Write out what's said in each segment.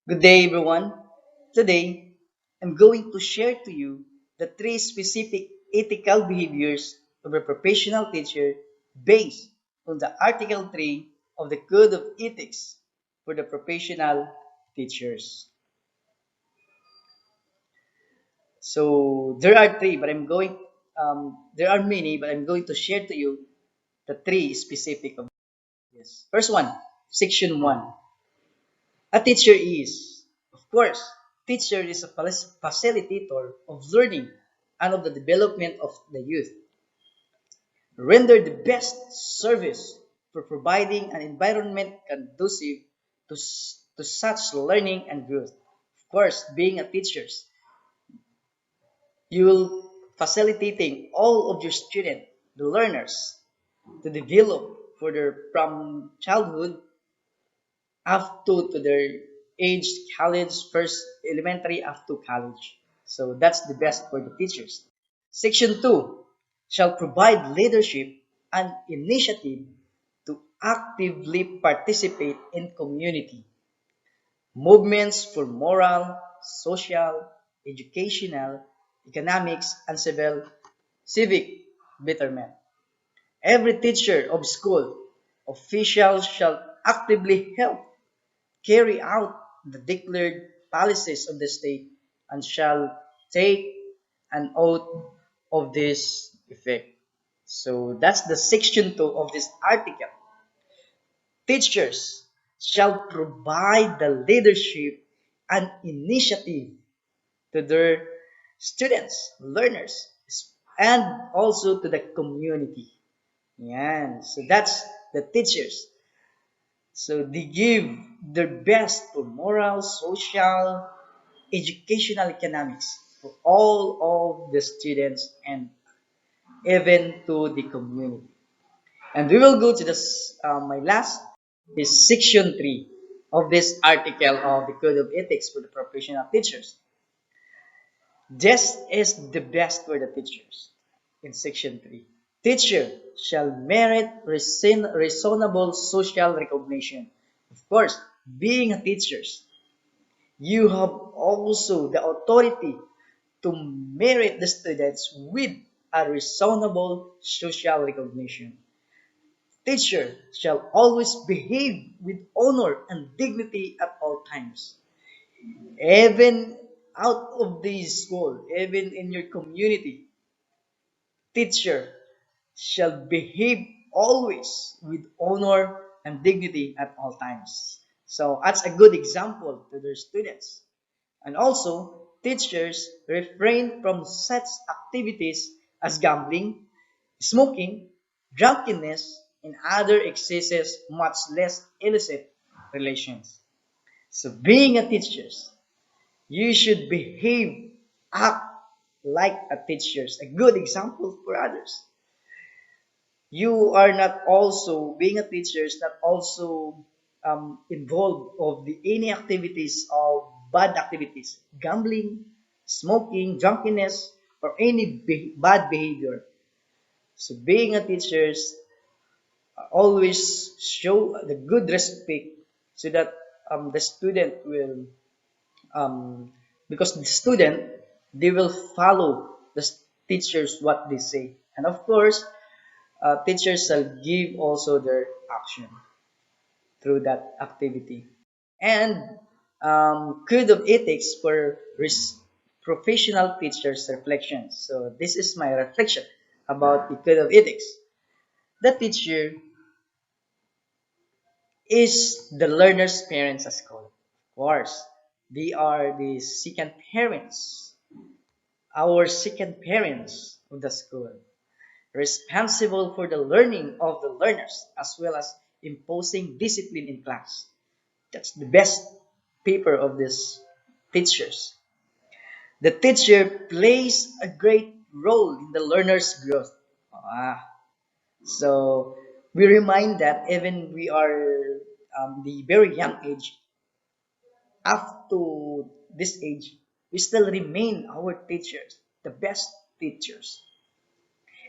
Good day, everyone. Today, I'm going to share to you the three specific ethical behaviors of a professional teacher based on the Article 3 of the Code of Ethics for the professional teachers. So there are three, but there are many, but I'm going to share to you the three specific of this. First one, Section 1. A teacher is, of course, teacher is a facilitator of learning and of the development of the youth. Render the best service for providing an environment conducive to such learning and growth. Of course, being a teacher, you will facilitating all of your students, the learners, to develop for their from childhood up to their age college, first elementary up to college. So that's the best for the teachers. Section 2 shall provide leadership and initiative to actively participate in community movements for moral, social, educational, economics, and civic betterment. Every teacher of school official shall actively help carry out the declared policies of the state and shall take an oath of this effect. So that's the section 2 of this article. Teachers shall provide the leadership and initiative to their students, learners, and also to the community. Yan. So that's the teachers. So they give their best for moral, social, educational economics for all of the students and even to the community. And we will go to this, my last is section 3 of this article of the Code of Ethics for the professional teachers. This is the best for the teachers in section 3. Teacher shall merit reasonable social recognition. Of course, being a teacher, you have also the authority to merit the students with a reasonable social recognition. Teacher shall always behave with honor and dignity at all times. Even out of the school, even in your community, teacher shall behave always with honor and dignity at all times. So that's a good example to their students. And also, teachers refrain from such activities as gambling, smoking, drunkenness, and other excesses, much less illicit relations. So, being a teacher, you should behave, act like a teacher, a good example for others. You are not also being a teacher is not also involved of the any activities of bad activities, gambling, smoking, drunkenness, or any bad behavior. So being a teacher always show the good respect so that the student will because the student they will follow the teachers what they say, and of course teachers shall give also their action through that activity. And code of ethics for professional teachers reflections. So this is my reflection about the code of ethics. The teacher is the learner's parents at school. Of course, they are the second parents, our second parents of the school, responsible for the learning of the learners as well as imposing discipline in class. That's the best paper of these teachers. The teacher plays a great role in the learner's growth. Ah, so we remind that even we are the very young age, up to this age, we still remain our teachers, the best teachers.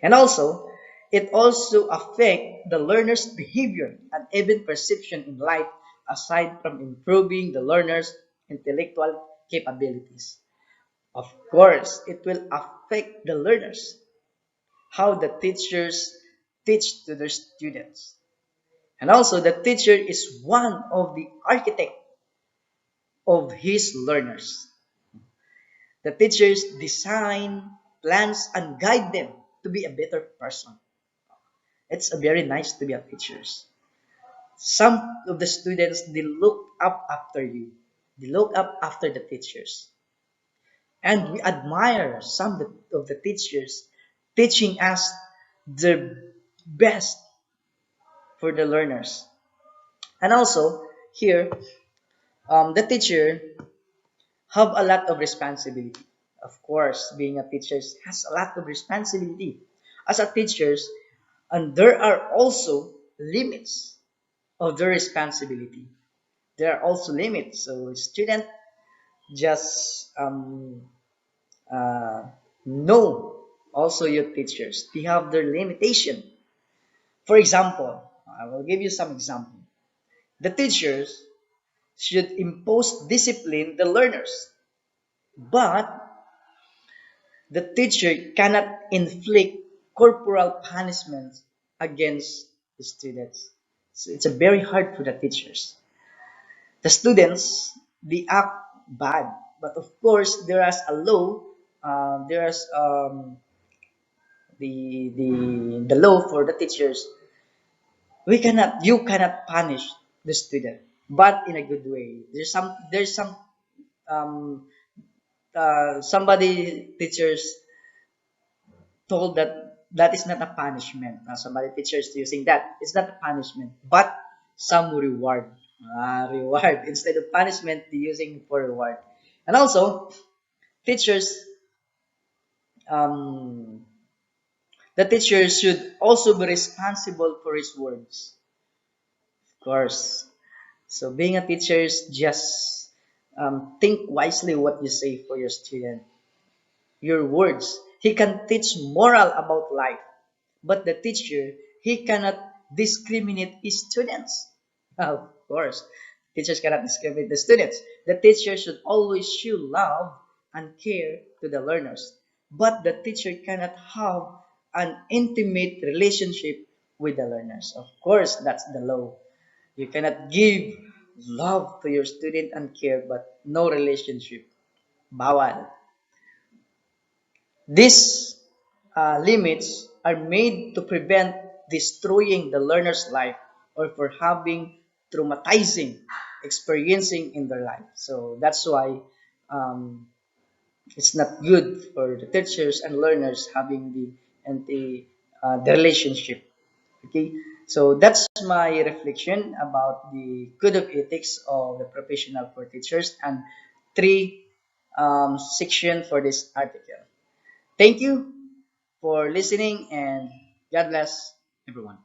And also, it also affect the learner's behavior and even perception in life aside from improving the learner's intellectual capabilities. Of course, it will affect the learners, how the teachers teach to their students. And also, the teacher is one of the architect of his learners. The teachers design, plans, and guide them to be a better person. It's a very nice to be a teachers. Some of the students, they look up after you. They look up after the teachers. And we admire some of the teachers teaching us the best for the learners. And also, here, the teacher have a lot of responsibility. Of course, being a teacher has a lot of responsibility. As a teachers, and there are also limits of their responsibility. There are also limits. So student just uh, know also your teachers. They have their limitation. For example, I will give you some example. The teachers should impose discipline the learners, but the teacher cannot inflict corporal punishments against the students. So it's a very hard for the teachers. The students, they act bad, but of course there is a law. There is the law for the teachers. You cannot punish the student, but in a good way. There's some um, somebody teachers told that that is not a punishment. Somebody teachers using that, it's not a punishment, but some reward. Reward instead of punishment, they using for reward. And also, teachers, um, the teacher should also be responsible for his words, of course. So being a teacher is just think wisely what you say for your student. Your words. He can teach moral about life, but the teacher, he cannot discriminate his students. Of course, teachers cannot discriminate the students. The teacher should always show love and care to the learners, but the teacher cannot have an intimate relationship with the learners. Of course, that's the law. You cannot give love to your student and care, but no relationship. Bawal. These limits are made to prevent destroying the learner's life or for having traumatizing experiencing in their life. So that's why um, it's not good for the teachers and learners having the relationship. Okay, so that's my reflection about the code of ethics of the professional for teachers and three section for this article. Thank you for listening and God bless everyone.